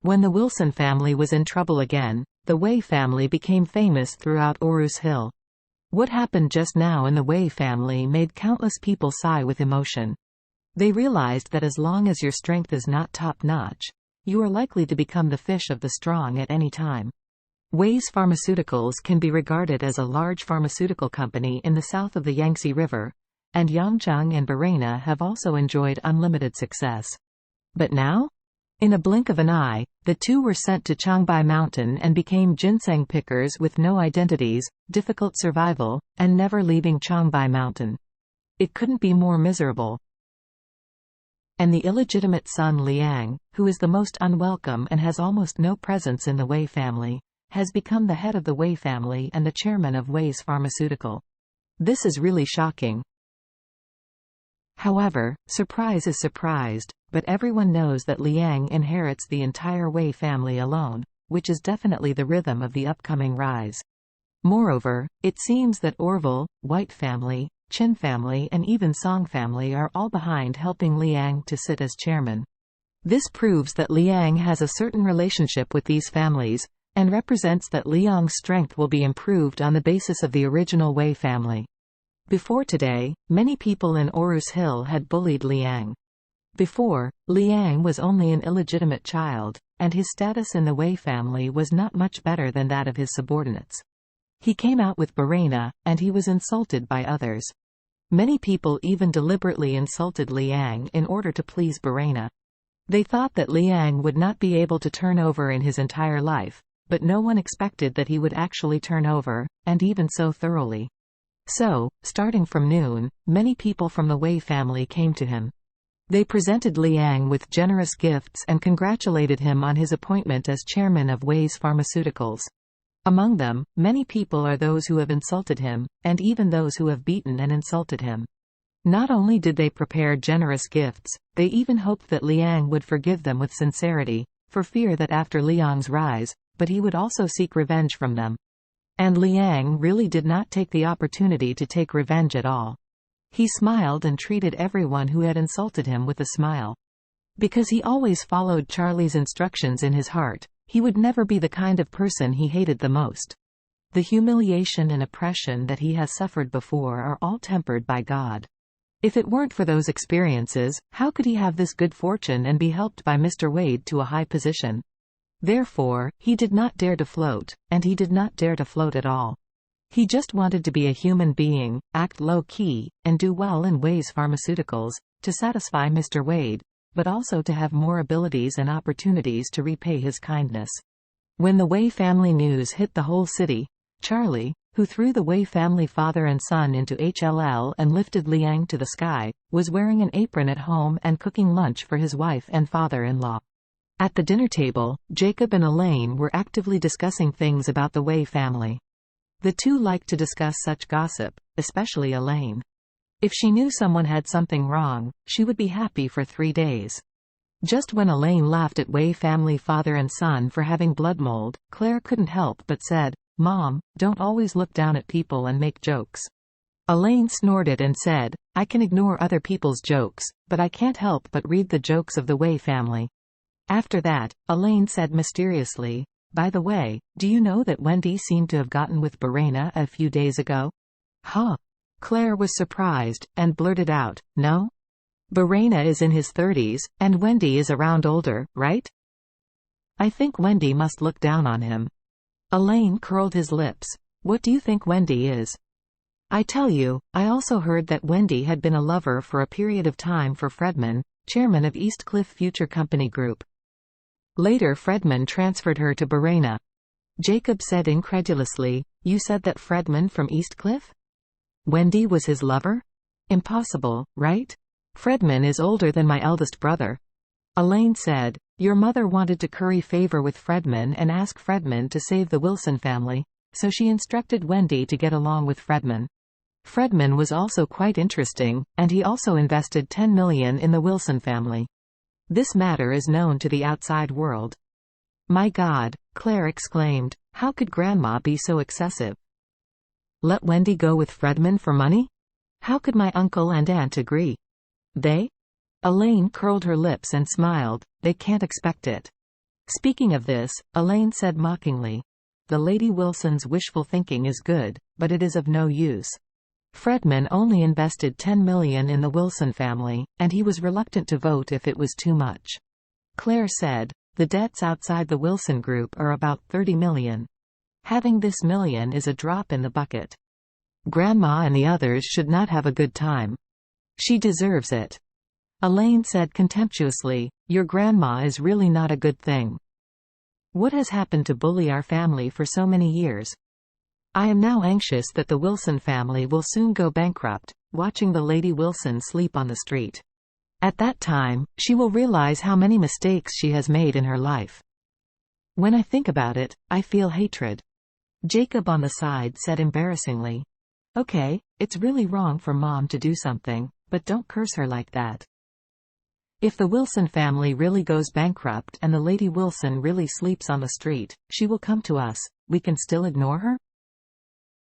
When the Wilson family was in trouble again, the Wei family became famous throughout Orus Hill. What happened just now in the Wei family made countless people sigh with emotion. They realized that as long as your strength is not top-notch, you are likely to become the fish of the strong at any time. Wei's Pharmaceuticals can be regarded as a large pharmaceutical company in the south of the Yangtze River, and Yangcheng and Barena have also enjoyed unlimited success. But now? In a blink of an eye, the two were sent to Changbai Mountain and became ginseng pickers with no identities, difficult survival, and never leaving Changbai Mountain. It couldn't be more miserable. And the illegitimate son Liang, who is the most unwelcome and has almost no presence in the Wei family, has become the head of the Wei family and the chairman of Wei's Pharmaceutical. This is really shocking. However, surprise is surprised, but everyone knows that Liang inherits the entire Wei family alone, which is definitely the rhythm of the upcoming rise. Moreover, it seems that Orville, White family, Qin family and even Song family are all behind helping Liang to sit as chairman. This proves that Liang has a certain relationship with these families, and represents that Liang's strength will be improved on the basis of the original Wei family. Before today, many people in Orus Hill had bullied Liang. Before, Liang was only an illegitimate child, and his status in the Wei family was not much better than that of his subordinates. He came out with Barena, and he was insulted by others. Many people even deliberately insulted Liang in order to please Barena. They thought that Liang would not be able to turn over in his entire life, but no one expected that he would actually turn over, and even so thoroughly. So, starting from noon, many people from the Wei family came to him. They presented Liang with generous gifts and congratulated him on his appointment as chairman of Wei's Pharmaceuticals. Among them, many people are those who have insulted him, and even those who have beaten and insulted him. Not only did they prepare generous gifts, they even hoped that Liang would forgive them with sincerity, for fear that after Liang's rise, but he would also seek revenge from them. And Liang really did not take the opportunity to take revenge at all. He smiled and treated everyone who had insulted him with a smile. Because he always followed Charlie's instructions in his heart, he would never be the kind of person he hated the most. The humiliation and oppression that he has suffered before are all tempered by God. If it weren't for those experiences, how could he have this good fortune and be helped by Mr. Wade to a high position? Therefore, he did not dare to float, and he did not dare to float at all. He just wanted to be a human being, act low-key, and do well in Wei's Pharmaceuticals, to satisfy Mr. Wade, but also to have more abilities and opportunities to repay his kindness. When the Wei family news hit the whole city, Charlie, who threw the Wei family father and son into HLL and lifted Liang to the sky, was wearing an apron at home and cooking lunch for his wife and father-in-law. At the dinner table, Jacob and Elaine were actively discussing things about the Wei family. The two liked to discuss such gossip, especially Elaine. If she knew someone had something wrong, she would be happy for 3 days. Just when Elaine laughed at Wei family father and son for having blood mold, Claire couldn't help but said, "Mom, don't always look down at people and make jokes." Elaine snorted and said, "I can ignore other people's jokes, but I can't help but read the jokes of the Wei family." After that, Elaine said mysteriously, "By the way, do you know that Wendy seemed to have gotten with Barena a few days ago?" Huh? Claire was surprised, and blurted out, "No? Barena is in his 30s, and Wendy is around older, right? I think Wendy must look down on him." Elaine curled his lips. "What do you think Wendy is?" "I tell you, I also heard that Wendy had been a lover for a period of time for Fredman, chairman of Eastcliff Future Company Group. Later Fredman transferred her to Barena." Jacob said incredulously, "You said that Fredman from Eastcliff? Wendy was his lover? Impossible, right? Fredman is older than my eldest brother." Elaine said, "Your mother wanted to curry favor with Fredman and ask Fredman to save the Wilson family, so she instructed Wendy to get along with Fredman. Fredman was also quite interesting, and he also invested $10 million in the Wilson family. This matter is known to the outside world." "My God," Claire exclaimed, "how could Grandma be so excessive? Let Wendy go with Fredman for money? How could my uncle and aunt agree? They?" Elaine curled her lips and smiled, "They can't expect it. Speaking of this, Elaine said mockingly, "The Lady Wilson's wishful thinking is good, but it is of no use. Fredman only invested $10 million in the Wilson family, and he was reluctant to vote if it was too much." Claire said, "The debts outside the Wilson Group are about $30 million. Having this million is a drop in the bucket. Grandma and the others should not have a good time. She deserves it." Elaine said contemptuously, "Your grandma is really not a good thing. What has happened to bully our family for so many years? I am now anxious that the Wilson family will soon go bankrupt, watching the Lady Wilson sleep on the street. At that time, she will realize how many mistakes she has made in her life. When I think about it, I feel hatred." Jacob on the side said embarrassingly, "Okay, it's really wrong for Mom to do something, but don't curse her like that. If the Wilson family really goes bankrupt and the Lady Wilson really sleeps on the street, she will come to us. We can still ignore her?"